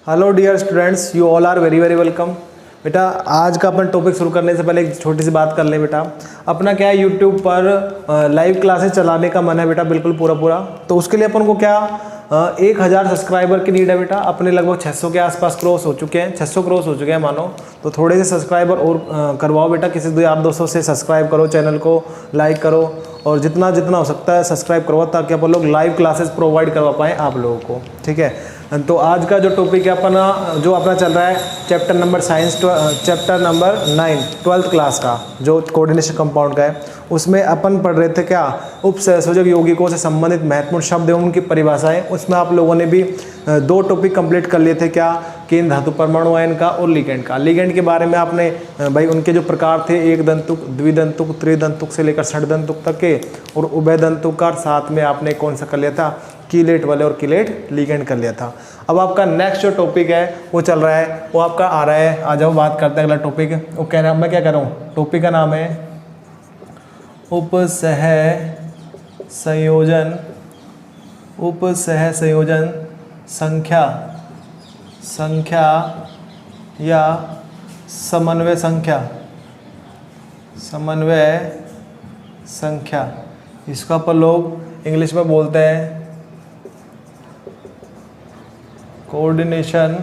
Hello dear students, you all are very very welcome. बेटा आज का अपन टॉपिक शुरू करने से पहले एक छोटी सी बात कर लें। बेटा अपना क्या है, यूट्यूब पर लाइव क्लासेस चलाने का मन है बेटा, बिल्कुल पूरा पूरा। तो उसके लिए अपन को क्या 1000 सब्सक्राइबर की नीड है बेटा। अपने लगभग 600 के आसपास क्रॉस हो चुके हैं, 600 क्रॉस हो चुके हैं मानो। तो थोड़े से सब्सक्राइबर और करवाओ बेटा, किसी दो यार दोस्तों से सब्सक्राइब करो, चैनल को लाइक करो और जितना जितना हो सकता है सब्सक्राइब करवाओ, ताकि अपन लोग लाइव क्लासेस प्रोवाइड करवा पाएँ आप लोगों को। ठीक है, तो आज का जो टॉपिक है अपना जो अपना चल रहा है chapter number science, chapter number 9 12th class का जो कोऑर्डिनेशन कंपाउंड का है, उसमें अपन पढ़ रहे थे क्या उपसंयोजक यौगिकों से संबंधित महत्वपूर्ण शब्द एवं उनकी परिभाषाएं। उसमें आप लोगों ने भी 2 टॉपिक कंप्लीट कर लिए थे, क्या केंद्र धातु परमाणु आयन का और लिगेंड का। लिगेंड के बारे में आपने भाई उनके जो प्रकार थे, एक दंतुक, द्विदंतुक, त्रिदंतुक से लेकर षड्दंतुक तक के, और उभयदंतुक का साथ में आपने कौन सा कर लिया था, कीलेट वाले और कीलेट लिगेंड कर लिया था। अब आपका नेक्स्ट जो टॉपिक है वो चल रहा है, वो आपका आ रहा है, आ जाओ बात करते हैं अगला टॉपिक। वो कह रहा है, मैं क्या कर रहा हूँ, टॉपिक का नाम है उपसह संयोजन, उपसह संयोजन संख्या या समन्वय संख्या। इसको अपन लोग इंग्लिश में बोलते हैं कोऑर्डिनेशन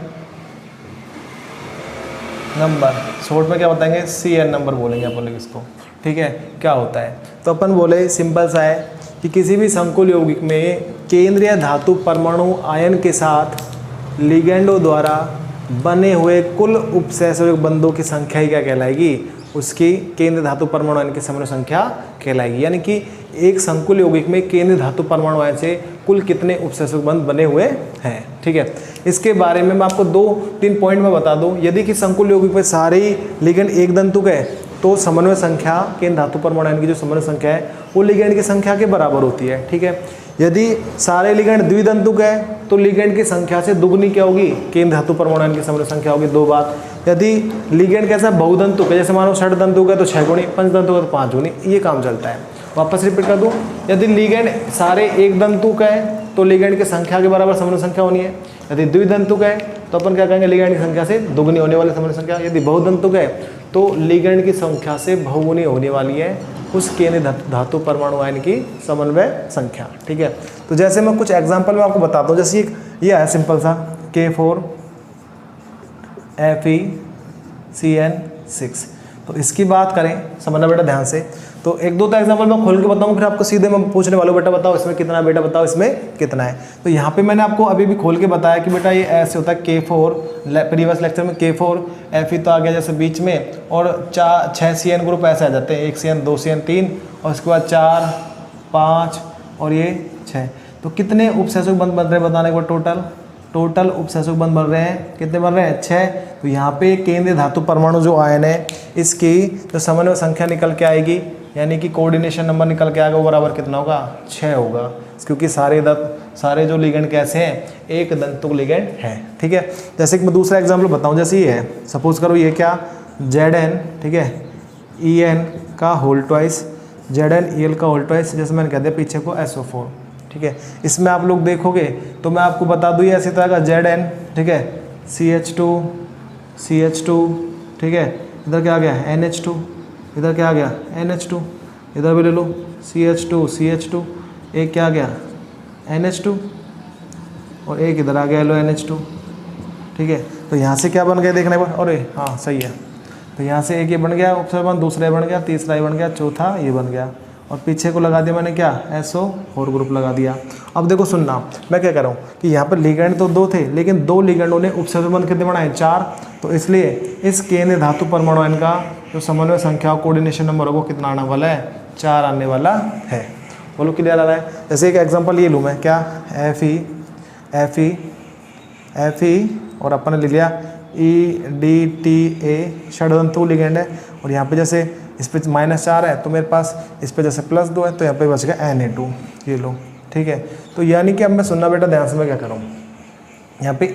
नंबर, शॉर्ट में क्या बताएंगे, CN नंबर बोलेंगे अपन लोग इसको। ठीक है, क्या होता है तो अपन बोले सिंपल सा है कि किसी भी संकुल यौगिक में केंद्रीय धातु परमाणु आयन के साथ लिगेंडों द्वारा बने हुए कुल उपसहसंयोजक बंधों की संख्या ही क्या कहलाएगी, उसकी केंद्र धातु परमाणु आयन की समन्वय संख्या कहलाएगी। यानी कि एक संकुल यौगिक में केंद्र धातु परमाणु आयन से कुल कितने उपसहसंयोजक बंध बने हुए हैं। ठीक है, इसके बारे में मैं आपको 2-3 पॉइंट में बता दूं। यदि कि संकुल यौगिक में सारे लिगेंड एक दंतुक है तो समन्वय संख्या, केंद्र धातु परमाणु आयन की जो समन्वय संख्या है वो लिगेंड की संख्या के बराबर होती है। ठीक है, यदि सारे लिगेंड द्विदंतुक है तो लिगेंड की संख्या से दुगनी क्या होगी, केंद्र धातु परमाणु आयन की समन्वय संख्या होगी। 2 बात, यदि लिगेंड कैसा बहुदंतुक है, जैसे मानो षड्दंतुक है तो 6 गुनी, पंचदंतुक है तो 5 गुनी, ये काम चलता है। वापस रिपीट कर दूं, यदि लिगेंड सारे एक दंतुक है तो लिगेंड की संख्या के बराबर समन्वय संख्या होनी है। यदि द्विदंतुक है तो अपन क्या कहेंगे, लिगेंड की संख्या से दुगनी होने वाली समन्वय संख्या। यदि बहुदंतुक है तो लिगेंड की संख्या से बहुगुनी होने वाली है उस केंद्रीय धातु परमाणु आयन की समन्वय संख्या। ठीक है, तो जैसे मैं कुछ एग्जांपल में आपको बताता हूँ। जैसे ये है सिंपल सा K4FeCN6। तो इसकी बात करें, समझना बेटा ध्यान से। तो 1-2 तो एग्जांपल मैं खोल के बताऊंगा, फिर आपको सीधे मैं पूछने वाला हूँ, बेटा बताओ इसमें कितना है, बेटा बताओ इसमें कितना है। तो यहाँ पे मैंने आपको अभी भी खोल के बताया कि बेटा ये ऐसे होता है K4, प्रीवियस लेक्चर में K4Fe तो आ गया जैसे बीच में, और 6 CN ग्रुप ऐसे आ जाते हैं, 1 CN 2 CN 3, और उसके बाद 4 5 और ये 6। तो कितने उपसहसंयोजक बंध बन रहे हैं बताने को, टोटल उपसहसंयोजक बंध बन रहे हैं, कितने बन रहे हैं, 6। तो यहाँ पे केंद्रीय धातु परमाणु जो आयन है इसकी जो समन्वय संख्या निकल के आएगी, यानी कि कोऑर्डिनेशन नंबर निकल के आएगा, वो बराबर कितना होगा, 6 होगा। क्योंकि सारे जो लिगेंड कैसे हैं, एक दंतुक लिगेंड है। ठीक है, जैसे कि मैं दूसरा एग्जाम्पल बताऊँ, जैसे ये है, सपोज करो ये क्या Zn, ठीक है, En का होल ट्वाइस, ZnEl का होल ट्वाइस, जैसे मैंने कह दिया पीछे को SO4। ठीक है, इसमें आप लोग देखोगे तो मैं आपको बता दूँ, ये ऐसी तरह का Zn, ठीक है, CH2, ठीक है, इधर क्या आ गया NH2, इधर क्या आ गया NH2, इधर भी ले लो CH2, एक क्या आ गया NH2, और एक इधर आ गया लो NH2। ठीक है, तो यहाँ से क्या बन गया देखने पर, अरे हाँ सही है, तो यहाँ से एक ये बन गया उपसर्ग बन, दूसरा बन गया, तीसरा ये बन गया, चौथा ये बन गया, और पीछे को लगा दिया मैंने क्या SO4 ग्रुप लगा दिया। अब देखो सुनना, मैं क्या कर रहा हूँ कि यहाँ पर लिगेंड तो 2 थे, लेकिन 2 लिगेंडों ने उपसर्ग बंध कितने बनाए, 4। तो इसलिए इस केंद्रीय धातु परमाणु आयन का जो समन्वय संख्या कोऑर्डिनेशन नंबर है वो कितना आने वाला है, 4 आने वाला है। बोलो क्लियर आ रहा है। जैसे एक एग्जांपल ये लूँ मैं, क्या Fe और अपन ने ले लिया EDTA, षड्दंतुक लिगेंड है, और यहाँ पे जैसे इस पे -4 है तो मेरे पास इस पे जैसे +2 है तो यहाँ पे बच गया Na2, ये लो। ठीक है, तो यानी कि अब मैं सुनना बेटा ध्यान से, मैं क्या करूँ, यहाँ पे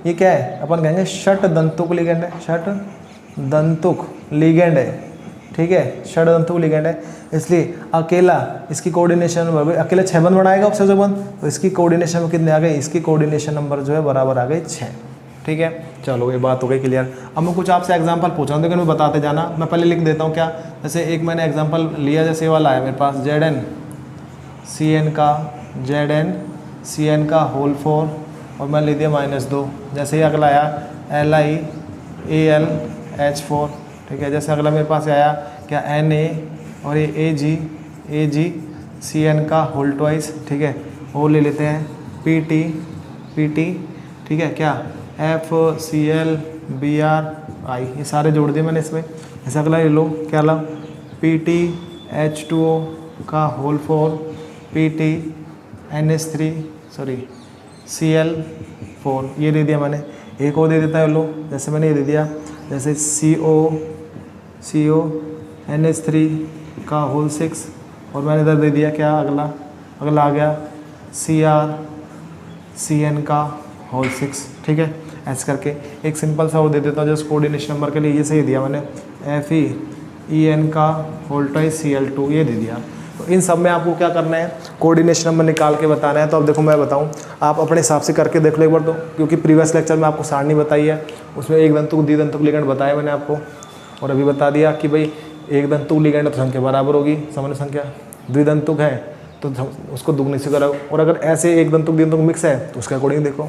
ये क्या है, अपन कहेंगे षड्दंतुक लिगेंड है, षड्दंतुक लिगेंड है। ठीक है, षड्दंतुक लिगेंड है, इसलिए अकेला इसकी कोऑर्डिनेशन अकेले 6 बंध बनाएगा उपसर्जक बंध, तो इसकी कोऑर्डिनेशन में कितने आ गए, इसकी कोऑर्डिनेशन नंबर जो है बराबर आ गए 6। ठीक है, चलो ये बात हो गई क्लियर। अब मैं कुछ आपसे एग्जांपल पूछ रहा हूँ, लेकिन मैं बताते जाना। मैं पहले लिख देता हूँ क्या, जैसे एक मैंने एग्जांपल लिया, जैसे वाला है मेरे पास Zn Cn का होल 4 और मैं ले दिया -2। जैसे ही अगला आया LiAlH4, ठीक है। जैसे अगला मेरे पास आया क्या Na और ये Ag Cn का होल ट्वाइस, ठीक है। और ले लेते हैं Pt, ठीक है, क्या FCl Br I, ये सारे जोड़ दिए मैंने इसमें। जैसे अगला ले लो, क्या ला PtH2O का होल 4 PtNH3 Cl4, ये दे दिया मैंने। एक और दे देता है लो, जैसे मैंने ये दे दिया, जैसे CONH3 का होल 6 और मैंने इधर दे दिया क्या, अगला आ गया CrCn का होल 6, ठीक है। ऐसे करके एक सिंपल सा वो दे देता हूँ, जैसे कोऑर्डिनेशन नंबर के लिए ये सही दिया मैंने, FeEn का होल ट्वाइस Cl2, ये दे दिया। तो इन सब में आपको क्या करना है, कोऑर्डिनेशन नंबर निकाल के बताना है। तो अब देखो मैं बताऊं, आप अपने हिसाब से करके देख लो एक बार, तो क्योंकि प्रीवियस लेक्चर में आपको सारणी बताई है, उसमें एक दंतुक द्विदंतुक लिगेंड बताया मैंने आपको, और अभी बता दिया कि भाई एक दंतुक लिगेंड तो संख्या बराबर होगी सामान्य संख्या, द्विदंतुक है तो उसको दुगनी से कराओ, और अगर ऐसे एक दंतुक द्विदंतुक मिक्स है तो उसके अकॉर्डिंग देखो।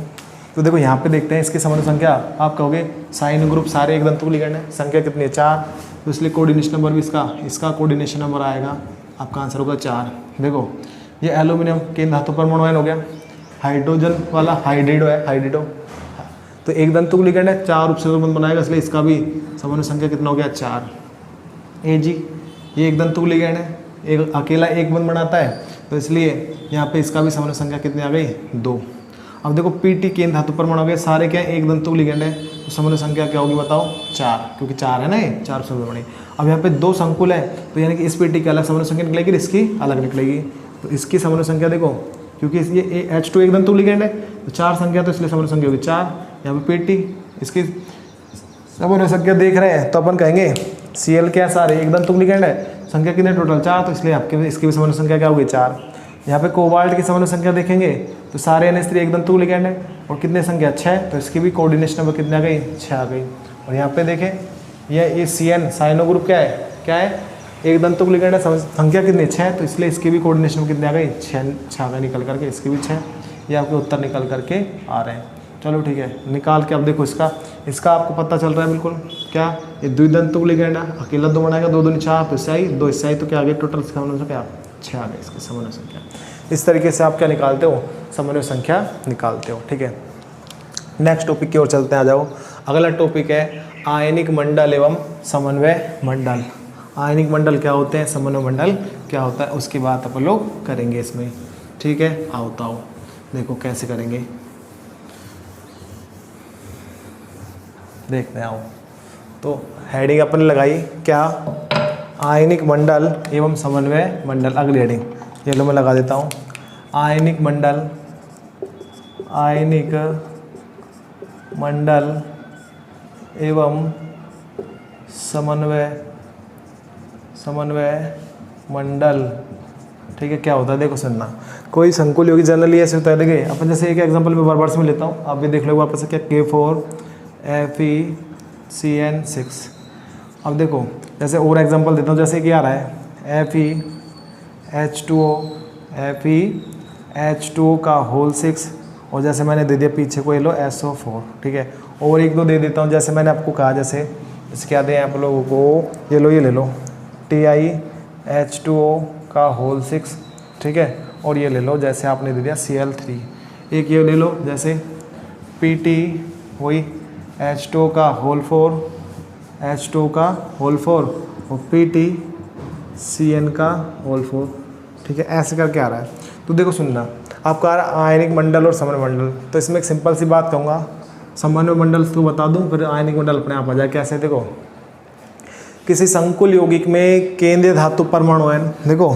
तो देखो यहाँ पे देखते हैं इसकी सामान्य संख्या, आप कहोगे साइन ग्रुप सारे एक दंतुक लिगेंड है, संख्या कितनी है 4, तो इसलिए कोऑर्डिनेशन नंबर भी इसका कोऑर्डिनेशन नंबर आएगा, आपका आंसर होगा 4। देखो ये एल्यूमिनियम केंद्र धातु परमाणु आयन हो गया, हाइड्रोजन वाला हाइड्रिडो, तो एक दंतुक लिगेंड है, 4 उपसेचक बंध बनाएगा, इसलिए इसका भी सामान्य संख्या कितना हो गया 4। Ag ये एक दंतुक लिगेंड है, एक अकेला एक बंध बनाता है, तो इसलिए यहाँ पे इसका भी सामान्य संख्या कितनी आ गई 2। अब देखो Pt केंद्र धातु परमाणु हो गए, सारे क्या है एक दंतुक लिगेंड है, तो सामान्य संख्या क्या होगी बताओ 4, क्योंकि 4 है ना, ये 4 से बड़ी। अब यहाँ पे 2 संकुल है, तो यानी कि इस Pt की अलग सामान्य संख्या निकलेगी, इसकी अलग निकलेगी, तो इसकी सामान्य संख्या देखो, क्योंकि ये H2 एक दंतुक लिगेंड है, तो 4 संख्या, तो इसलिए सामान्य संख्या होगी 4। यहाँ पे Pt इसकी सामान्य संख्या देख रहे हैं, तो अपन कहेंगे Cl क्या सारे एक दंतुक लिगेंड है, संख्या कितने टोटल 4, तो इसलिए आपके इसकी भी सामान्य संख्या क्या होगी 4। यहाँ पे कोबाल्ट की सामान्य संख्या देखेंगे तो सारे NH3 एक दंतुक लिगेंड है, और कितने संख्या 6, तो इसकी भी कोऑर्डिनेशन नंबर कितने आ गई 6 आ गई। और यहाँ पे देखें ये Cn साइनो ग्रुप क्या है एक दंतुक लिगेंड है, संख्या कितनी 6, तो इसलिए इसकी भी कोऑर्डिनेशन कितने आ गई 6 आ गई निकल करके, इसकी भी 6, ये आपके उत्तर निकल करके आ रहे हैं। चलो ठीक है, निकाल के अब देखो इसका आपको पता चल रहा है बिल्कुल, क्या ये द्विदंतुक लिगेंड है, अकेला 2 बनाएगा, 2 दूनी 4, तो इससे आई 2 इससे आई, तो क्या आ गया टोटल सामान्य संख्या 6 आ गई इसकी सामान्य संख्या। इस तरीके से आप क्या निकालते हो, सामान्य संख्या निकालते हो, ठीक है। नेक्स्ट टॉपिक की ओर चलते हैं, आ जाओ। अगला टॉपिक है आयनिक मंडल एवं समन्वय मंडल। आयनिक मंडल क्या होते हैं, समन्वय मंडल क्या होता है, उसकी बात अपन लोग करेंगे इसमें, ठीक है। आओ देखो कैसे करेंगे, देखते हैं। आओ तो हेडिंग अपन लगाई क्या, आयनिक मंडल एवं समन्वय मंडल। अगली हेडिंग ये लो मैं लगा देता हूँ, आयनिक मंडल एवं समन्वय मंडल, ठीक है। क्या होता है देखो सुनना, कोई संकुल योगी जनरली ऐसे होता है, देखिए अपन जैसे एक एग्जांपल मैं बार में लेता हूँ, आप भी देख लो वापस से, क्या K4FeCN6। अब देखो जैसे और एग्जांपल देता हूँ, जैसे कि आ रहा है FeH2O का होल 6, और जैसे मैंने दे दिया पीछे को ये लो SO4, ठीक है। और एक दो दे देता हूँ, जैसे मैंने आपको कहा, जैसे क्या दें आप लोगों को, ये ले लो TiH2O का होल 6, ठीक है। और ये ले लो जैसे आपने दे दिया Cl3, एक ये ले लो जैसे Pt वही H2O का होल 4 और PtCN का होल 4, ठीक है। ऐसे करके आ रहा है। तो देखो सुनना, आपका आ रहा है आयनिक मंडल और समन्वय मंडल, तो इसमें एक सिंपल सी बात कहूँगा, समन्वय मंडल तो बता दूँ, फिर आयनिक मंडल अपने आप आ जाए। कैसे देखो, किसी संकुल यौगिक में केंद्रीय धातु परमाणु आयन, देखो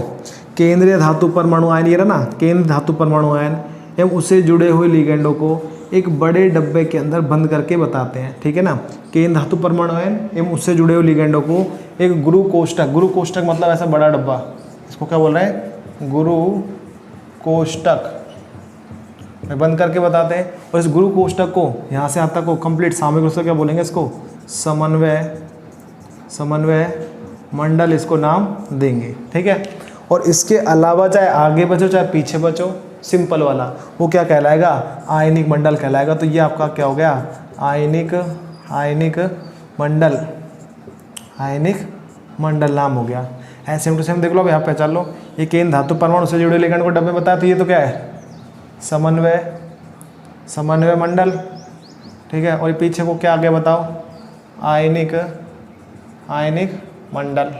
केंद्रीय धातु परमाणु आयन ये रहा ना, केंद्र धातु परमाणु आयन एवं उससे जुड़े हुए लिगेंडों को एक बड़े डब्बे के अंदर बंद करके बताते हैं, ठीक है ना। केंद्र धातु परमाणु आयन एवं उससे जुड़े हुए लिगेंडों को एक गुरु कोष्ठक मतलब ऐसा बड़ा डब्बा, इसको क्या बोल रहे हैं, गुरु कोष्ठक बंद करके बताते हैं। और इस गुरु कोष्ठक को यहाँ से यहाँ तक को कंप्लीट सामग्री उसको क्या बोलेंगे, इसको समन्वय मंडल इसको नाम देंगे। ठीक है। और इसके अलावा चाहे आगे बचो चाहे पीछे बचो, सिंपल वाला वो क्या कहलाएगा, आयनिक मंडल कहलाएगा। तो ये आपका क्या हो गया, आयनिक मंडल नाम हो गया। ऐसे सेम टू सेम देख लो, अब यहाँ पहचान लो, ये केंद्र धातु परमाणु से जुड़े इलेक्ट्रॉन को डब्बे बताया, तो ये तो क्या है, समन्वय मंडल। ठीक है। और ये पीछे को क्या आ गया बताओ, आयनिक मंडल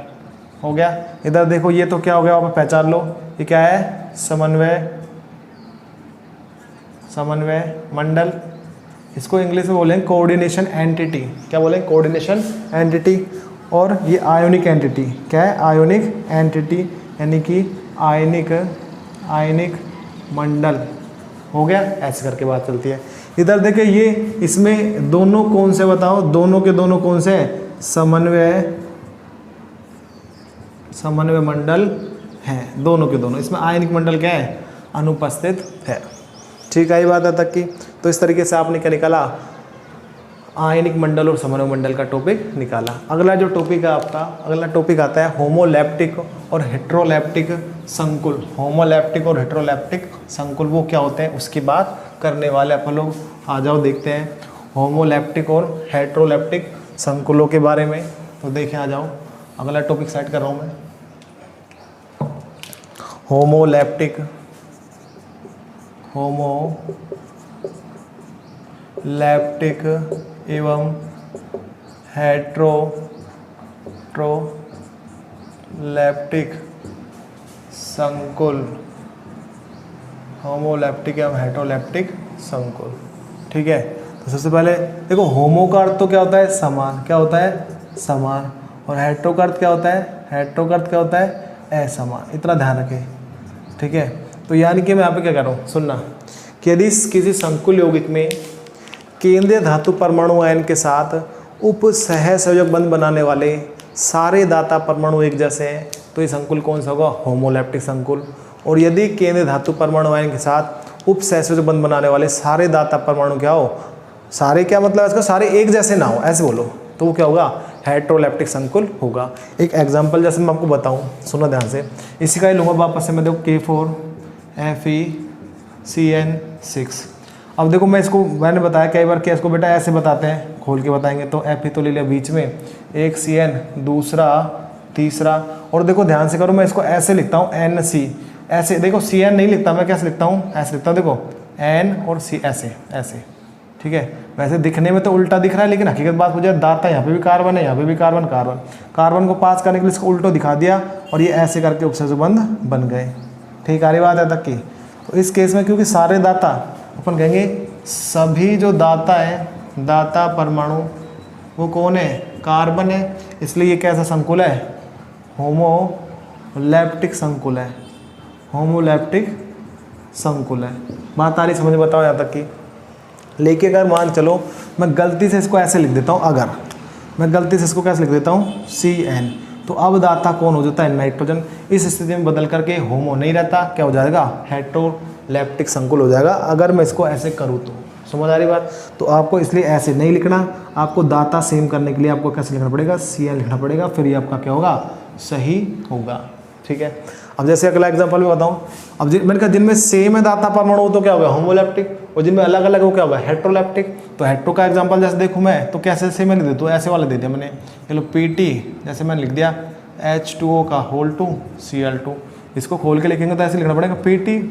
हो गया। इधर देखो ये तो क्या हो गया, आप पहचान लो, ये क्या है, समन्वय मंडल। इसको इंग्लिश में बोलेंगे कोऑर्डिनेशन एंटिटी। क्या बोलेंगे, कोऑर्डिनेशन एंटिटी। और ये आयोनिक एंटिटी, क्या है, आयोनिक एंटिटी, यानी कि आयनिक मंडल हो गया। ऐसे करके बात चलती है। इधर देखिए ये इसमें दोनों कौन से बताओ, दोनों के दोनों कौन से समन्वय मंडल हैं, दोनों के दोनों। इसमें आयनिक मंडल क्या है, अनुपस्थित है। ठीक है, ये बात है तक की। तो इस तरीके से आपने क्या निकाला, आयनिक मंडल और समन्वय मंडल का टॉपिक निकाला। अगला जो टॉपिक है आपका, अगला टॉपिक आता है होमोलैप्टिक और हेट्रोलैप्टिक संकुल। होमोलैप्टिक और हेट्रोलैप्टिक संकुल वो क्या होते हैं, उसकी बात करने वाले अपन लोग। आ जाओ देखते हैं होमोलैप्टिक और हेट्रोलैप्टिक संकुलों के बारे में। तो देखें, आ जाओ, अगला टॉपिक सेट कर रहा हूँ मैं, होमोलैप्टिक एवं हेट्रोलैप्टिक संकुल। होमोलैप्टिक एवं हेट्रोलैप्टिक संकुल। ठीक है। तो सबसे पहले देखो, होमो का अर्थ तो क्या होता है, समान। क्या होता है, समान। और हेट्रो का अर्थ क्या होता है, हेट्रो का अर्थ क्या होता है, असमान। इतना ध्यान रखें। ठीक है। तो यानी कि मैं यहाँ पे क्या कर रहा हूँ, सुनना, कि यदि किसी संकुल यौगिक में केंद्रीय धातु परमाणु आयन के साथ उप सहसंयोजक बंध बनाने वाले सारे दाता परमाणु एक जैसे हैं, तो ये संकुल कौन सा होगा, होमोलैप्टिक संकुल। और यदि केंद्रीय धातु परमाणु आयन के साथ उप सहसंयोजक बंध बनाने वाले सारे दाता परमाणु क्या हो, सारे क्या मतलब इसका, सारे एक जैसे ना हो, ऐसे बोलो, तो वो क्या होगा, हेट्रोलैप्टिक संकुल होगा। एक एग्जांपल जैसे मैं आपको बताऊं, सुनो ध्यान से। इसी का ही लूँगा वापस से मैं, देखो K4FeCN6। अब देखो मैं इसको, मैंने बताया कई बार कि इसको बेटा ऐसे बताते हैं, खोल के बताएंगे। तो Fe तो ले लिया बीच में, एक CN, दूसरा, तीसरा। और देखो ध्यान से करो, मैं इसको ऐसे लिखता हूँ NC। ऐसे देखो, CN नहीं लिखता मैं, कैसे लिखता हूँ, ऐसे लिखता हूँ, देखो N और C, ऐसे ऐसे। ठीक है। वैसे दिखने में तो उल्टा दिख रहा है, लेकिन हकीकत बात हो जाए, दाता यहाँ पे भी कार्बन है, यहाँ पे भी कार्बन को पास करने के लिए इसको उल्टो दिखा दिया, और ये ऐसे करके उपसर्जक बंध बन गए। ठीक है, बात है तक की। तो इस केस में क्योंकि सारे दाता, अपन कहेंगे सभी जो दाता है, दाता परमाणु, वो कौन है, कार्बन है, इसलिए ये कैसा संकुल है, होमोलैप्टिक संकुल है। होमोलैप्टिक संकुल है। बात आ रही समझ, बताओ यहाँ तक की। लेकिन अगर मान चलो मैं गलती से इसको ऐसे लिख देता हूँ, अगर मैं गलती से इसको कैसे लिख देता हूँ, CN, तो अब दाता कौन हो जाता है, नाइट्रोजन। इस स्थिति में बदल करके होमो नहीं रहता, क्या हो जाएगा, हेट्रोलैप्टिक संकुल हो जाएगा। अगर मैं इसको ऐसे करूँ तो समझ आ रही बात। तो आपको इसलिए ऐसे नहीं लिखना, आपको दाता सेम करने के लिए आपको कैसे लिखना पड़ेगा, CN लिखना पड़ेगा, फिर ये आपका क्या होगा, सही होगा। ठीक है। अब जैसे अगला एग्जांपल भी बताऊं, अब मैंने कहा जिनमें सेम है दाता परमाणु तो क्या होगा, होमोलैप्टिक, और जिनमें अलग अलग हो क्या होगा, हेट्रोलैप्टिक। तो हेट्रो का एग्जांपल जैसे देखूं मैं, तो कैसे से मैंने दे दूँ, ऐसे वाला दे दिया मैंने, चलो PT, जैसे मैंने लिख दिया H2O का होल 2 Cl2। इसको खोल के लिखेंगे तो ऐसे लिखना पड़ेगा, PT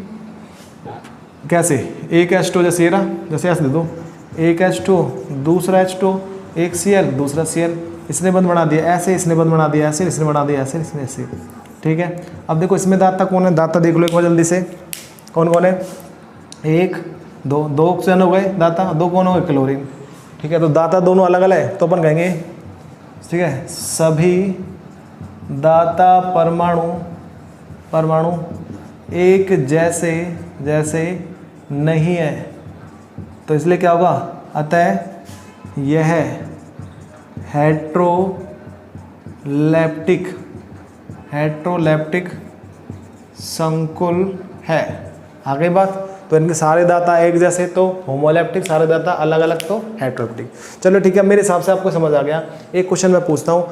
कैसे, एक H2 जैसे ये रहा, जैसे ऐसे दे दो, एक H2, दूसरा H2, एक Cl, दूसरा Cl, इसने बंद बना दिया ऐसे, इसने बंद बना दिया ऐसे, इसने बना दिया ऐसे, इसने ऐसे। ठीक है। अब देखो इसमें दाता कौन है, दाता देख लो एक बार जल्दी से, कौन कौन है, एक, दो, दो ऑक्सीजन हो गए दाता, दो कौन हो गए, क्लोरीन। ठीक है। तो दाता दोनों अलग अलग है, तो अपन कहेंगे, ठीक है, सभी दाता परमाणु एक जैसे नहीं है, तो इसलिए क्या होगा, अतः यह हेट्रोलैप्टिक संकुल है। आगे बात, तो इनके सारे दाता एक जैसे तो होमोलैप्टिक, सारे दाता अलग अलग तो हेट्रोलैप्टिक। चलो ठीक है, मेरे हिसाब से आपको समझ आ गया। एक क्वेश्चन मैं पूछता हूँ,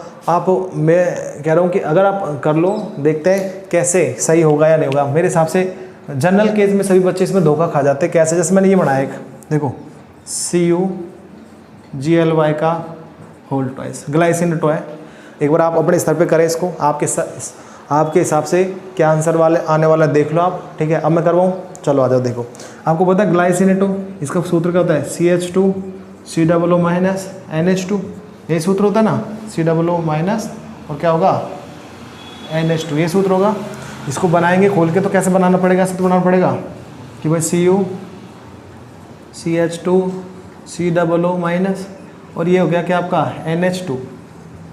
मैं कह रहा हूँ कि अगर आप कर लो, देखते हैं कैसे सही होगा या नहीं होगा। मेरे हिसाब से जनरल केस में सभी बच्चे इसमें धोखा खा जाते हैं। कैसे? जैसे मैंने ये बनाया एक, देखो CuGly का होल ट्वाइस ग्लाइसिन है। एक बार आप अपने स्तर पे करें इसको, आपके हिसाब से क्या आंसर वाले आने वाला देख लो आप, ठीक है। अब मैं करवाऊँ, चलो आ जाओ। देखो आपको पता है ग्लाइसिनेटो, इसका सूत्र क्या होता है? CH2 COO माइनस NH2, ये सूत्र होता है ना, COO माइनस और क्या होगा NH2, ये सूत्र होगा। इसको बनाएंगे खोल के, तो कैसे बनाना पड़ेगा? ऐसे तो बनाना पड़ेगा कि भाई CH2 COO माइनस और ये हो गया क्या आपका NH2,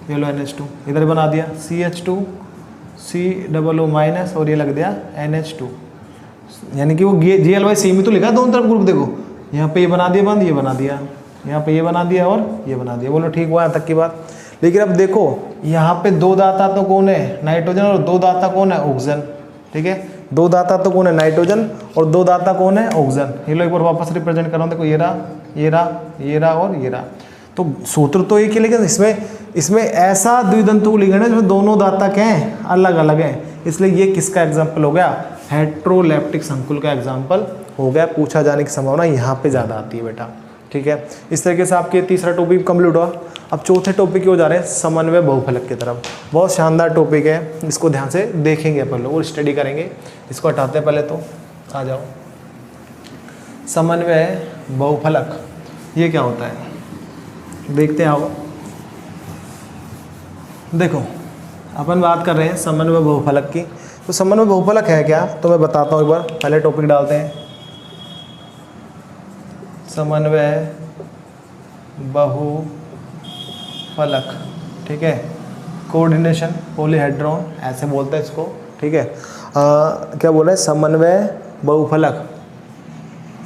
ये लो NH2 इधर बना दिया, CH2 COO माइनस और ये लग दिया NH2, यानी कि वो GLYC में तो लिखा दोनों तरफ ग्रुप। देखो यहाँ पे ये बना दिया बंद, ये बना दिया, यहाँ पे ये बना दिया और ये बना दिया। बोलो ठीक हुआ यहाँ तक की बात। लेकिन अब देखो यहाँ पे दो दाता तो कौन है? नाइट्रोजन, और दो दाता कौन है? ऑक्सीजन, ठीक है। दो दाता तो कौन है? नाइट्रोजन, और दो दाता कौन है? ऑक्सीजन। ये लो एक बार वापस रिप्रेजेंट कर रहा हूँ, देखो ये रहा, ये रहा, ये रहा और ये रहा। तो सूत्र तो एक ही, लेकिन इसमें ऐसा द्विदंतु लिगेंड है जिसमें दोनों दाता क्या हैं? अलग अलग हैं। इसलिए ये किसका एग्जाम्पल हो गया? हेट्रोलैप्टिक संकुल का एग्जाम्पल हो गया। पूछा जाने की संभावना यहाँ पे ज़्यादा आती है बेटा, ठीक है। इस तरीके से आपके तीसरा टॉपिक कंप्लीट हुआ। अब चौथे टॉपिक की हो जा रहे हैं, समन्वय बहुफलक की तरफ। बहुत शानदार टॉपिक है, इसको ध्यान से देखेंगे अपन लोग और स्टडी करेंगे। इसको हटाते हैं पहले, तो आ जाओ। समन्वय बहुफलक ये क्या होता है देखते हैं। आओ देखो अपन बात कर रहे हैं समन्वय बहुफलक की। तो समन्वय बहुफलक है क्या, तो मैं बताता हूँ एक बार। पहले टॉपिक डालते हैं, समन्वय बहुफलक, ठीक है। कोऑर्डिनेशन पॉलीहेड्रॉन ऐसे बोलते हैं इसको, ठीक है। क्या बोल रहे हैं? समन्वय बहुफलक,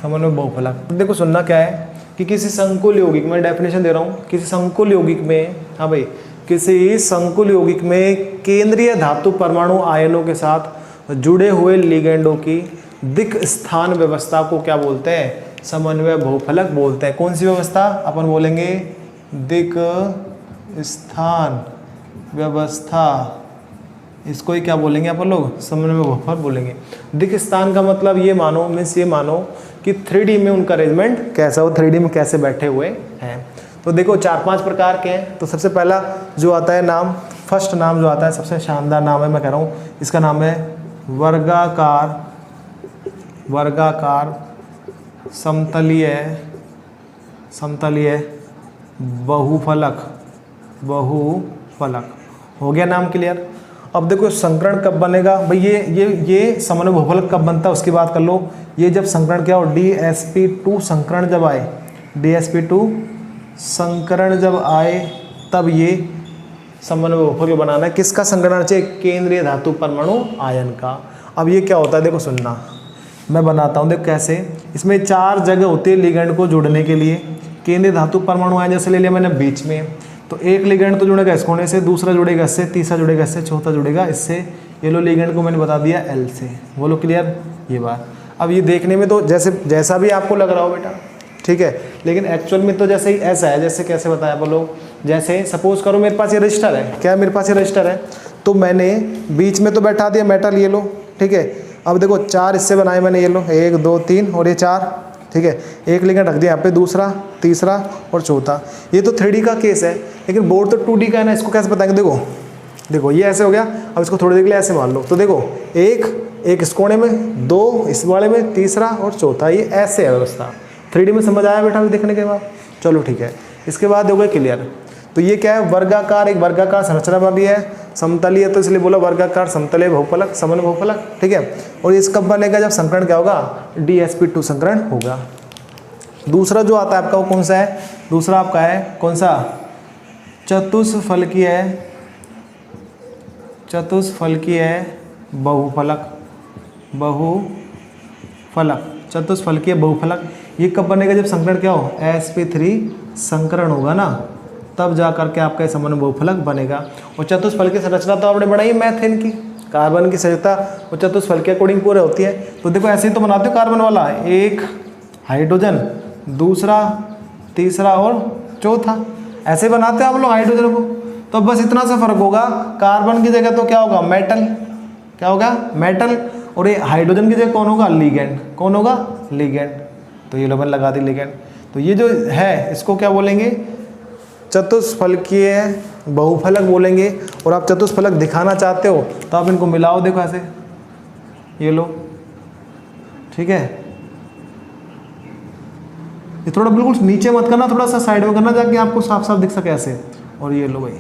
समन्वय बहुफलक। देखो सुनना क्या है कि किसी संकुल यौगिक में, डेफिनेशन दे रहा हूँ, किसी संकुल यौगिक में, हाँ भाई, किसी संकुल यौगिक में केंद्रीय धातु परमाणु आयनों के साथ जुड़े हुए लिगेंडों की दिक् स्थान व्यवस्था को क्या बोलते हैं? समन्वय बहुफलक बोलते हैं। कौन सी व्यवस्था? अपन बोलेंगे दिक् स्थान व्यवस्था। इसको ही क्या बोलेंगे अपन लोग? समन्वय बहुफलक बोलेंगे। दिक् स्थान का मतलब ये मानो, मीन्स ये मानो कि 3D में उनका अरेंजमेंट कैसा हो, 3D में कैसे बैठे हुए हैं। तो देखो 4-5 प्रकार के हैं। तो सबसे पहला जो आता है नाम, फर्स्ट नाम जो आता है, सबसे शानदार नाम है, मैं कह रहा हूँ, इसका नाम है वर्गाकार, वर्गाकार समतलीय, समतलीय बहुफलक, बहुफलक। हो गया नाम क्लियर। अब देखो संकरण कब बनेगा भाई? ये समन्वय बहुफलक कब बनता है उसकी बात कर लो। ये जब संकरण क्या हो, DsP2 संकरण जब आए, DsP2 संकरण जब आए, तब ये समन्वय बहुफलक बनाना है। किसका संकरण चाहिए? केंद्रीय धातु परमाणु आयन का। अब ये क्या होता है देखो सुनना, मैं बनाता हूँ। देखो कैसे, इसमें 4 जगह होती है लिगेंड को जोड़ने के लिए। केंद्रीय धातु परमाणु आयन जैसे ले लिया मैंने बीच में, तो एक लिगेंड तो जुड़ेगा इस कोने से, दूसरा जुड़ेगा इससे, तीसरा जुड़ेगा इससे, चौथा जुड़ेगा इससे। ये लो लिगेंड को मैंने बता दिया L से। बोलो क्लियर ये बात। अब ये देखने में तो जैसा भी आपको लग रहा हो बेटा, ठीक है, लेकिन एक्चुअल में तो जैसे ही ऐसा है। जैसे कैसे बताया बोलो? जैसे सपोज करो मेरे पास ये रजिस्टर है, क्या मेरे पास ये रजिस्टर है, तो मैंने बीच में तो बैठा दिया मेटल, ये लो, ठीक है। अब देखो 4 इससे बनाए मैंने, ये लो 1 2 3 और ये 4, ठीक है। एक लिगेंड रख दिया यहाँ पे, दूसरा, तीसरा और चौथा। ये तो 3D का केस है, लेकिन बोर्ड तो 2D का है ना। इसको कैसे बताएंगे? देखो ये ऐसे हो गया। अब इसको थोड़ी देर के लिए ऐसे मान लो, तो देखो एक इस कोने में, 2 इस वाले में, तीसरा और चौथा। ये ऐसे है व्यवस्था। 3D में समझ आया बेटा देखने के बाद? चलो ठीक है। इसके बाद हो गए क्लियर। तो ये क्या है? वर्गाकार, एक वर्गाकार संरचना वाली है, समतलीय, तो इसलिए बोला वर्गाकार समतलीय बहुफलक, समन्वय बहुफलक, ठीक है। और ये कब बनेगा? जब संकरण क्या होगा? DsP2 संकरण होगा। दूसरा जो आता है आपका वो कौन सा है? दूसरा आपका है कौन सा? चतुष्फलकीय, चतुष्फलकीय बहुफलक, बहुफलक, चतुष्फलकीय बहुफलक। ये कब बनेगा? जब संकरण क्या हो? sp3 संकरण होगा ना, तब जा करके आपका समन्वय बहुफलक बनेगा। और चतुष्फलकीय संरचना तो आपने बनाई मैथेन की, कार्बन की सजता वो चतुष्फलक के अकॉर्डिंग पूरे होती है। तो देखो ऐसे ही तो बनाते हो कार्बन वाला, एक हाइड्रोजन, दूसरा, तीसरा और चौथा, ऐसे बनाते हो आप लोग हाइड्रोजन को। तो बस इतना सा फर्क होगा, कार्बन की जगह तो क्या होगा, मेटल, क्या होगा, मेटल, और ये हाइड्रोजन की जगह कौन होगा, लिगेंड, कौन होगा, लिगेंड। तो ये लो मैंने लगा दी लिगेंड। तो ये जो है इसको क्या बोलेंगे, चतुष्फलकीय बहुफलक बोलेंगे। और आप चतुष्फलक दिखाना चाहते हो तो आप इनको मिलाओ, देखो ऐसे, ये लो, ठीक है। ये थोड़ा बिल्कुल नीचे मत करना, थोड़ा सा साइड में करना जाके आपको साफ साफ दिख सके ऐसे। और ये लो भाई,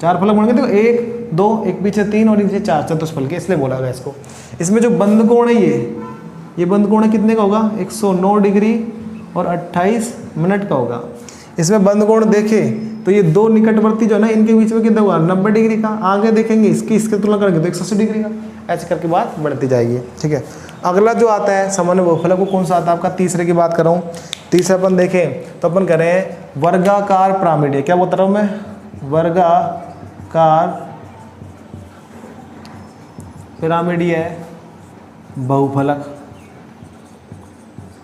4 फलक बनेंगे, देखो 1 2, एक पीछे 3 और नीचे 4, चतुष्फलकीय इसलिए बोला गया इसको। इसमें जो बंद कोण है ये बंद कोण है कितने का होगा, 109 डिग्री और 28 मिनट का होगा। इसमें बंद कोण देखें तो ये दो निकटवर्ती जो है ना, इनके बीच में कितना होगा, 90 डिग्री का। आगे देखेंगे इसके तुलना करेंगे तो 180 डिग्री का। ऐसे करके बात बढ़ती जाएगी, ठीक है। अगला जो आता है सामान्य बहुफलक, वो कौन सा आता है आपका, तीसरे की बात कर रहा हूँ। तीसरा अपन देखें तो अपन करें वर्गाकार पिरामिड। क्या बता रहा हूँ मैं, वर्गाकार पिरामिडीय बहुफलक,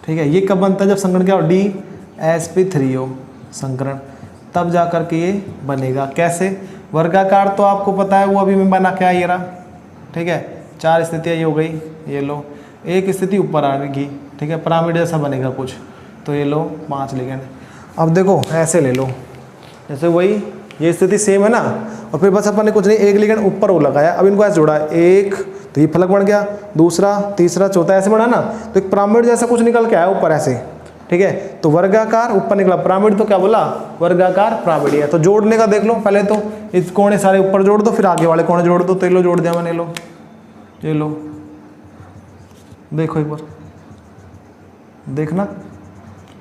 ठीक है। ये कब बनता है, जब संकरण क्या हो, DsP3 हो संकरण, तब जा कर के ये बनेगा। कैसे, वर्गाकार तो आपको पता है, वो अभी मैं बना के ये रहा, ठीक है। 4 स्थितियाँ ये हो गई, ये लो, एक स्थिति ऊपर आएगी, ठीक है, पिरामिड जैसा बनेगा कुछ। तो ये लो 5 लिगेंड। अब देखो ऐसे ले लो, जैसे वही ये स्थिति सेम है ना, और फिर बस अपन ने कुछ नहीं, एक लिगेंड ऊपर वो लगाया, अब इनको ऐसे जोड़ा, एक तो ये फलक बन गया, दूसरा, तीसरा, चौथा, ऐसे बना ना, तो एक पिरामिड जैसा कुछ निकल के आया ऊपर ऐसे, ठीक है। तो वर्गाकार ऊपर निकला, पिरामिड तो क्या बोला, वर्गाकार पिरामिड है। तो जोड़ने का देख लो, पहले तो इस कोने सारे ऊपर जोड़ दो, फिर आगे वाले कोने जोड़ दो। तो ये लो जोड़ दिया मैंने, लो ये लो, देखो एक बार देखना,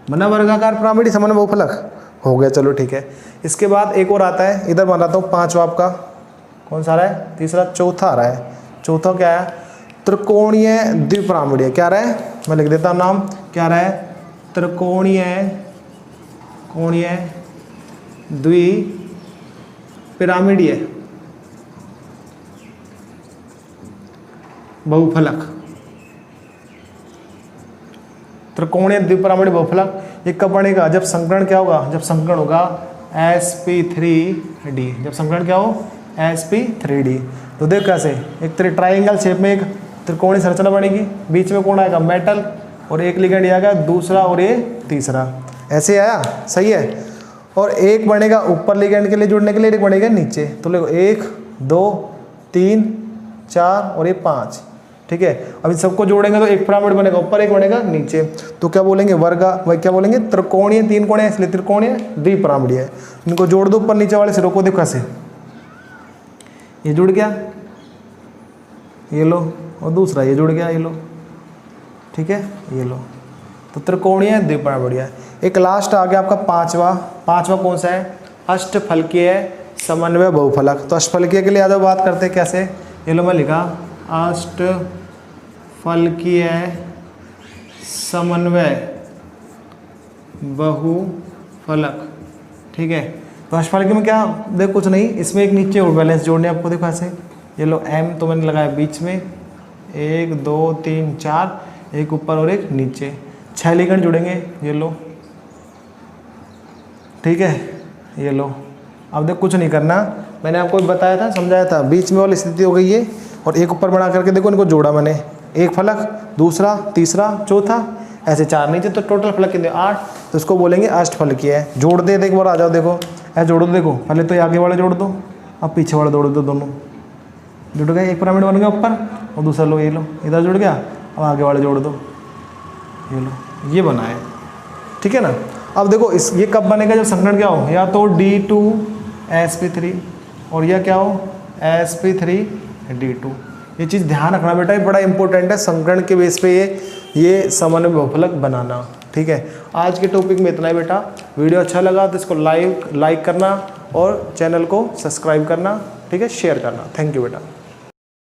बना वर्गाकार पिरामिड सामान्य बहुफलक हो गया, चलो ठीक है। इसके बाद एक और आता है, इधर बनाता हूँ पांचवा आपका, कौन सा आ रहा है, तीसरा, चौथा आ रहा है। चौथा क्या है, त्रिकोणीय द्विपिरामिडीय। क्या रहा है, मैं लिख देता हूँ नाम, क्या रहा है, त्रिकोणीय द्विपिरामिडीय बहुफलक। त्रिकोणीय द्विपिरामिडीय बहुफलक ये कब बनेगा, जब संकरण क्या होगा, जब संकरण होगा sp3d। जब संकरण क्या हो, sp3d। तो देख कैसे, एक ट्राइंगल शेप में एक त्रिकोणीय संरचना बनेगी, बीच में कौन आएगा, मेटल, और एक लिगेंड आएगा, दूसरा और ये तीसरा, ऐसे आया, सही है। और एक बनेगा ऊपर लिगेंड के लिए जुड़ने के लिए, एक बनेगा नीचे। तो देखो 1 2 3 4 और ये 5, ठीक है। अब इन सबको जोड़ेंगे तो एक पिरामिड बनेगा, ऊपर एक बनेगा नीचे। तो क्या बोलेंगे, क्या बोलेंगे, त्रिकोणीय, 3 कोण है इसलिए त्रिकोणीय द्विपिरामिडीय है। इनको जोड़ दो ऊपर नीचे वाले से, रोको, देखो कैसे, ये जुड़ गया, ये लो, और दूसरा ये जुड़ गया, ये लो, ठीक है, ये लो। तो त्रिकोणीय द्विपिरामिडीय। एक लास्ट आ गया आपका पांचवा कौन सा है, अष्टफलकीय समन्वय बहुफलक। तो अष्टफलकीय के लिए आज बात करते हैं कैसे, ये लो मैं लिखा, अष्टफलकीय समन्वय बहुफलक, ठीक है। तो अष्टफलकीय में क्या, देखो कुछ नहीं, इसमें एक नीचे और बैलेंस जोड़ने आपको, देखो ऐसे, ये लो m तो मैंने लगाया बीच में, 1 2 3 4, एक ऊपर और एक नीचे, 6 लिगेंड जुड़ेंगे, ये लो, ठीक है, ये लो। अब देखो कुछ नहीं करना, मैंने आपको बताया था, समझाया था, बीच में वाली स्थिति हो गई है, और एक ऊपर बना करके देखो इनको जोड़ा मैंने, एक फलक, दूसरा, तीसरा, चौथा, ऐसे 4 नीचे, तो टोटल फलक कितने, 8। तो इसको बोलेंगे अष्टफलकीय है। जोड़ दे, एक बार आ जाओ, देखो ऐसे जोड़ दो, देखो पहले तो ये आगे वाले जोड़ दो, अब पीछे वाले जोड़ दो, दोनों जुड़ गए, एक पिरामिड बन गया ऊपर, और दूसरा लो, ये लो, इधर जुड़ गया, अब आगे वाले जोड़ दो, ये लो, ये बना है, ठीक है ना। अब देखो ये कब बनेगा, जब संकरण क्या हो, या तो D2sp3 और यह क्या हो, sp3d2। ये चीज़ ध्यान रखना बेटा, ये बड़ा इंपॉर्टेंट है संकरण के बेस पे ये समन्वय बहुफलक बनाना, ठीक है। आज के टॉपिक में इतना ही बेटा। वीडियो अच्छा लगा तो इसको लाइक करना और चैनल को सब्सक्राइब करना, ठीक है, शेयर करना। थैंक यू बेटा।